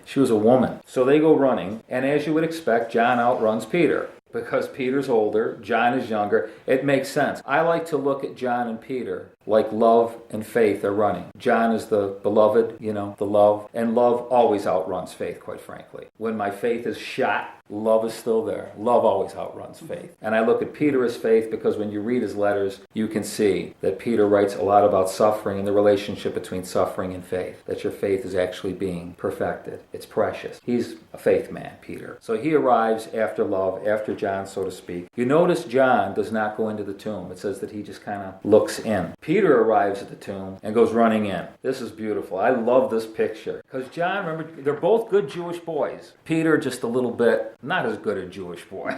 She was a woman. So they go running, and as you would expect, John outruns Peter. Because Peter's older, John is younger, it makes sense. I like to look at John and Peter like love and faith are running. John is the beloved, the love, and love always outruns faith, quite frankly. When my faith is shot, love is still there. Love always outruns faith. And I look at Peter as faith because when you read his letters, you can see that Peter writes a lot about suffering and the relationship between suffering and faith, that your faith is actually being perfected. It's precious. He's a faith man, Peter. So he arrives after love, after John, so to speak. You notice John does not go into the tomb. It says that he just kind of looks in. Peter arrives at the tomb and goes running in. This is beautiful. I love this picture. Because John, remember, they're both good Jewish boys. Peter just a little bit not as good a Jewish boy.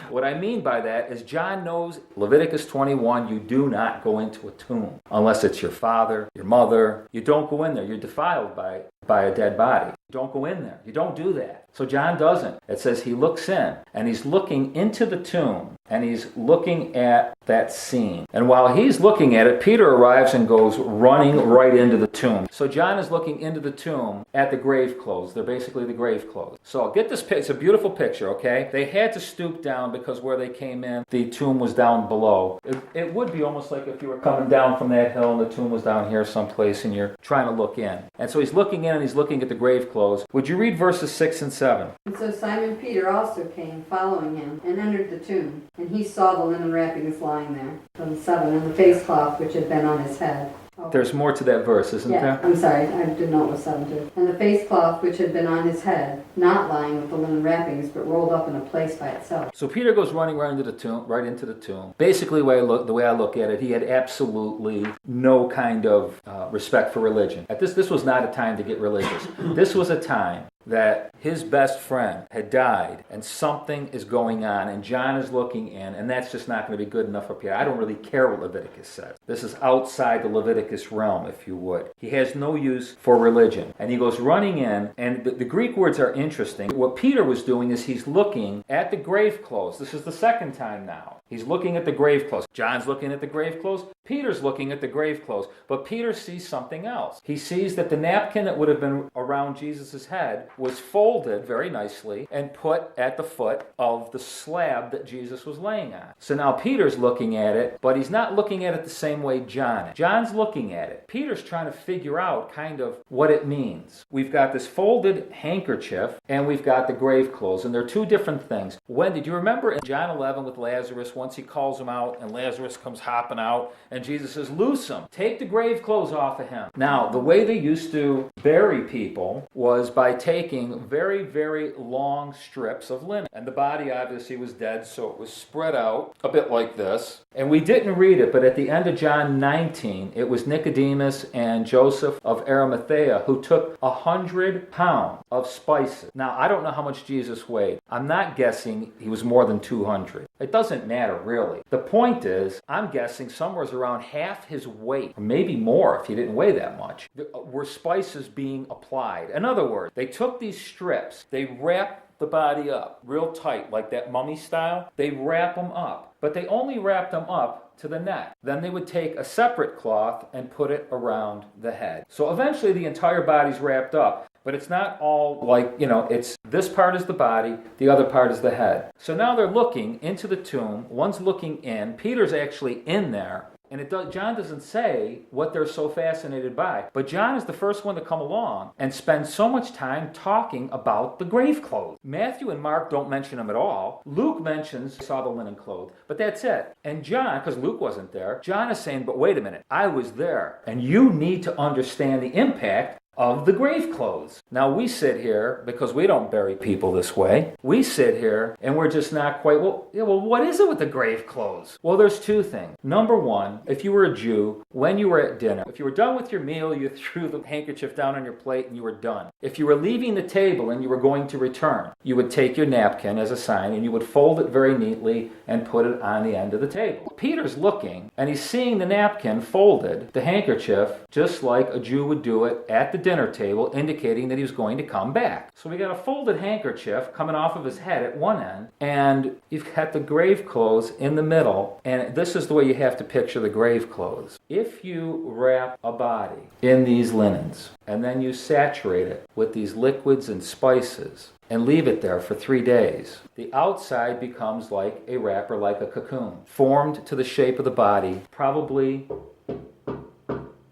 What I mean by that is John knows Leviticus 21, you do not go into a tomb unless it's your father, your mother. You don't go in there. You're defiled by a dead body. You don't go in there. You don't do that. So John doesn't. It says he looks in, and he's looking into the tomb, and he's looking at that scene. And while he's looking at it, Peter arrives and goes running right into the tomb. So John is looking into the tomb at the grave clothes. They're basically the grave clothes. So get this picture. It's a beautiful picture, okay? They had to stoop down because where they came in, the tomb was down below. It would be almost like if you were coming down from that hill and the tomb was down here someplace and you're trying to look in. And so he's looking in and he's looking at the grave clothes. Would you read verses 6 and 7? And so Simon Peter also came, following him, and entered the tomb. And he saw the linen wrappings lying there, from 7, and the face cloth which had been on his head. There's more to that verse, isn't there? I'm sorry, I didn't know it was 7 too. And the face cloth which had been on his head, not lying with the linen wrappings, but rolled up in a place by itself. So Peter goes running right into the tomb. Basically, the way I look at it, he had absolutely no kind of respect for religion. This was not a time to get religious. This was a time that his best friend had died and something is going on and John is looking in, and that's just not going to be good enough for Peter. I don't really care what Leviticus says. This is outside the Leviticus realm, if you would. He has no use for religion. And he goes running in, and the Greek words are interesting. What Peter was doing is he's looking at the grave clothes. This is the second time now. He's looking at the grave clothes. John's looking at the grave clothes. Peter's looking at the grave clothes. But Peter sees something else. He sees that the napkin that would have been around Jesus' head was folded very nicely and put at the foot of the slab that Jesus was laying on. So now Peter's looking at it, but he's not looking at it the same way John is. John's looking at it. Peter's trying to figure out kind of what it means. We've got this folded handkerchief and we've got the grave clothes, and they're two different things. When did you remember in John 11 with Lazarus, once he calls him out and Lazarus comes hopping out and Jesus says, loose him, take the grave clothes off of him. Now, the way they used to bury people was by taking very, very long strips of linen. And the body obviously was dead, so it was spread out a bit like this. And we didn't read it, but at the end of John 19, it was Nicodemus and Joseph of Arimathea who took 100 pounds of spices. Now, I don't know how much Jesus weighed. I'm not guessing he was more than 200. It doesn't matter, really. The point is, I'm guessing somewhere around half his weight, or maybe more if he didn't weigh that much, were spices being applied. In other words, they took these strips, they wrapped the body up real tight, like that mummy style. They wrap them up, but they only wrapped them up to the neck. Then they would take a separate cloth and put it around the head. So eventually the entire body's wrapped up. But it's not all like, it's this part is the body, the other part is the head. So now they're looking into the tomb. One's looking in. Peter's actually in there. And John doesn't say what they're so fascinated by. But John is the first one to come along and spend so much time talking about the grave clothes. Matthew and Mark don't mention them at all. Luke mentions, saw the linen clothes. But that's it. And John, because Luke wasn't there, John is saying, but wait a minute, I was there. And you need to understand the impact of the grave clothes. Now we sit here, because we don't bury people this way, we sit here and we're just not quite, well, what is it with the grave clothes? Well, there's two things. Number one, if you were a Jew, when you were at dinner, if you were done with your meal, you threw the handkerchief down on your plate and you were done. If you were leaving the table and you were going to return, you would take your napkin as a sign and you would fold it very neatly and put it on the end of the table. Peter's looking and he's seeing the napkin folded, the handkerchief, just like a Jew would do it at the dinner table, indicating that he was going to come back. So we got a folded handkerchief coming off of his head at one end, and you've got the grave clothes in the middle, and this is the way you have to picture the grave clothes. If you wrap a body in these linens, and then you saturate it with these liquids and spices, and leave it there for 3 days, the outside becomes like a wrapper, like a cocoon, formed to the shape of the body, probably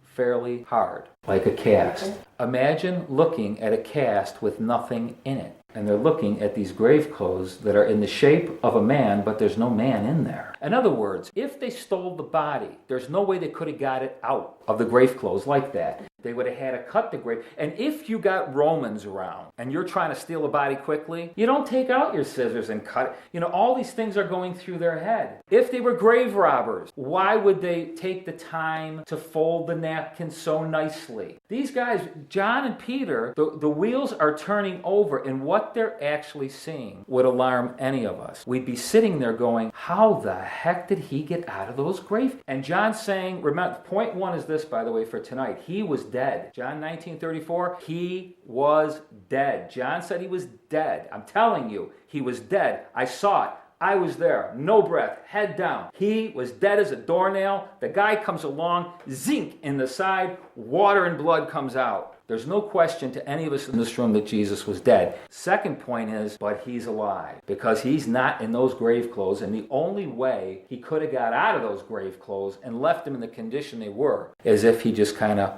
fairly hard, like a cast. Okay. Imagine looking at a cast with nothing in it. And they're looking at these grave clothes that are in the shape of a man, but there's no man in there. In other words, if they stole the body, there's no way they could have got it out of the grave clothes like that. They would have had to cut the grave. And if you got Romans around and you're trying to steal a body quickly, you don't take out your scissors and cut it. All these things are going through their head. If they were grave robbers, why would they take the time to fold the napkin so nicely? These guys, John and Peter, the wheels are turning over, and what they're actually seeing would alarm any of us. We'd be sitting there going, how the heck did he get out of those graves? And John's saying, remember, point one is this, by the way, for tonight. He was dead. John 19:34, he was dead. John said he was dead. I'm telling you, he was dead. I saw it. I was there. No breath. Head down. He was dead as a doornail. The guy comes along, zink in the side, water and blood comes out. There's no question to any of us in this room that Jesus was dead. Second point is, but he's alive, because he's not in those grave clothes, and the only way he could have got out of those grave clothes and left them in the condition they were is if he just kind of...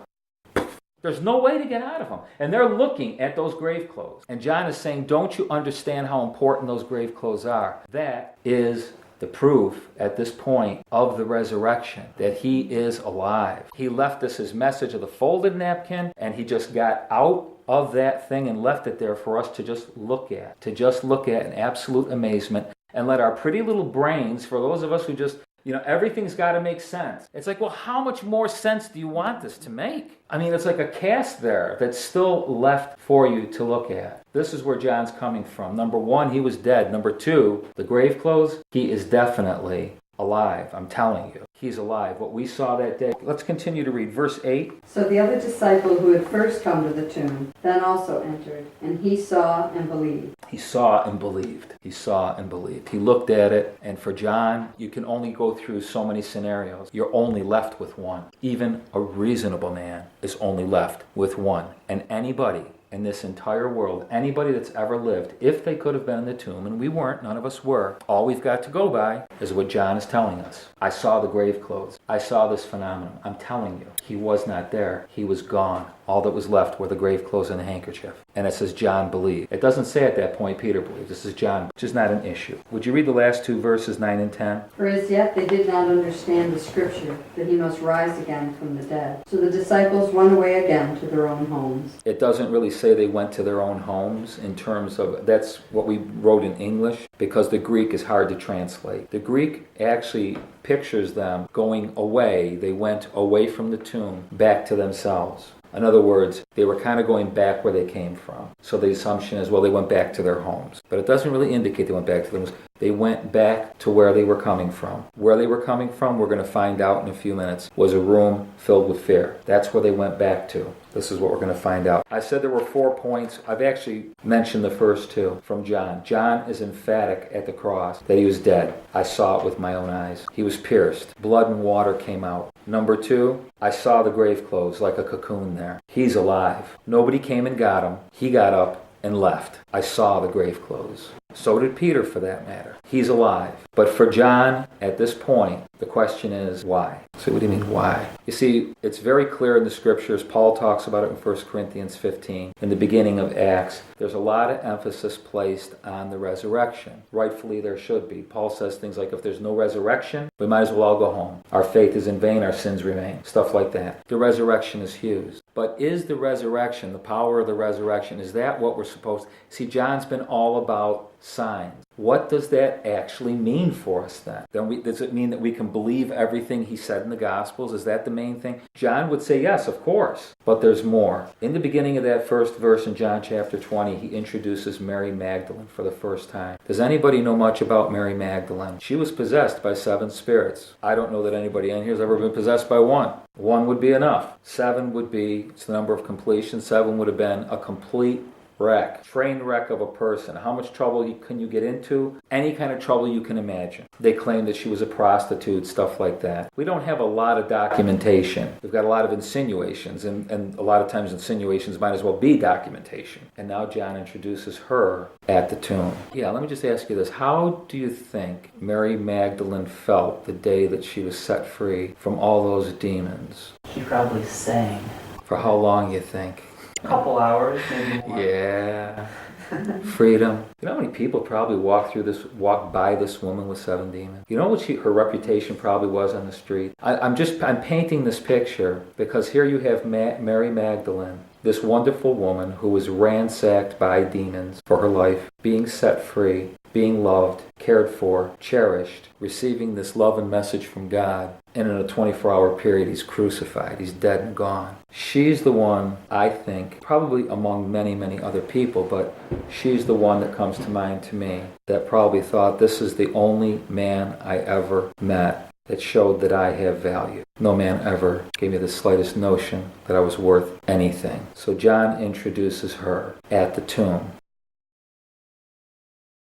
There's no way to get out of them. And they're looking at those grave clothes. And John is saying, don't you understand how important those grave clothes are? That is the proof at this point of the resurrection, that he is alive. He left us his message of the folded napkin, and he just got out of that thing and left it there for us to just look at, in absolute amazement, and let our pretty little brains, for those of us who just, everything's got to make sense. It's like, well, how much more sense do you want this to make? I mean, it's like a cast there that's still left for you to look at. This is where John's coming from. Number one, he was dead. Number two, the grave clothes, he is definitely alive. I'm telling you, he's alive. What we saw that day. Let's continue to read verse 8. So the other disciple who had first come to the tomb then also entered, and he saw and believed. He saw and believed. He saw and believed. He looked at it, and for John, you can only go through so many scenarios. You're only left with one. Even a reasonable man is only left with one. And anybody in this entire world, anybody that's ever lived, if they could have been in the tomb, and we weren't, none of us were, all we've got to go by is what John is telling us. I saw the grave clothes. I saw this phenomenon. I'm telling you, he was not there. He was gone. All that was left were the grave clothes and the handkerchief. And it says John believed. It doesn't say at that point Peter believed. This is John, which is not an issue. Would you read the last two verses, 9 and 10? For as yet they did not understand the scripture, that he must rise again from the dead. So the disciples went away again to their own homes. It doesn't really say they went to their own homes in terms of, that's what we wrote in English, because the Greek is hard to translate. The Greek actually pictures them going away. They went away from the tomb back to themselves. In other words, they were kind of going back where they came from. So the assumption is, well, they went back to their homes. But it doesn't really indicate they went back to their homes. They went back to where they were coming from. Where they were coming from, we're going to find out in a few minutes, was a room filled with fear. That's where they went back to. This is what we're going to find out. I said there were 4 points. I've actually mentioned the first 2 from John. John is emphatic at the cross that he was dead. I saw it with my own eyes. He was pierced. Blood and water came out. Number 2, I saw the grave clothes like a cocoon there. He's alive. Nobody came and got him. He got up and left. I saw the grave clothes. So did Peter, for that matter. He's alive. But for John, at this point, the question is, why? So what do you mean, why? You see, it's very clear in the scriptures. Paul talks about it in 1 Corinthians 15. In the beginning of Acts, there's a lot of emphasis placed on the resurrection. Rightfully, there should be. Paul says things like, if there's no resurrection, we might as well all go home. Our faith is in vain, our sins remain. Stuff like that. The resurrection is huge. But is the resurrection, the power of the resurrection, is that what we're supposed to... See, John's been all about signs. What does that actually mean for us then? Does it mean that we can believe everything he said in the Gospels? Is that the main thing? John would say yes, of course. But there's more. In the beginning of that first verse in John chapter 20, he introduces Mary Magdalene for the first time. Does anybody know much about Mary Magdalene? She was possessed by 7 spirits. I don't know that anybody in here has ever been possessed by one. 1 would be enough. 7 would be, it's the number of completion. 7 would have been a complete wreck, train wreck of a person. How much trouble can you get into? Any kind of trouble you can imagine. They claim that she was a prostitute, stuff like that. We don't have a lot of documentation. We've got a lot of insinuations, and a lot of times insinuations might as well be documentation. And now John introduces her at the tomb. Yeah, let me just ask you this. How do you think Mary Magdalene felt the day that she was set free from all those demons? She probably sang. For how long, you think? A couple hours, maybe more. Yeah. Freedom. You know how many people probably walked by this woman with 7 demons? You know what her reputation probably was on the street? I'm painting this picture because here you have Mary Magdalene, this wonderful woman who was ransacked by demons for her life, being set free, being loved, cared for, cherished, receiving this love and message from God. And in a 24-hour period, he's crucified. He's dead and gone. She's the one, I think, probably among many, many other people, but she's the one that comes to mind to me that probably thought, this is the only man I ever met that showed that I have value. No man ever gave me the slightest notion that I was worth anything. So John introduces her at the tomb.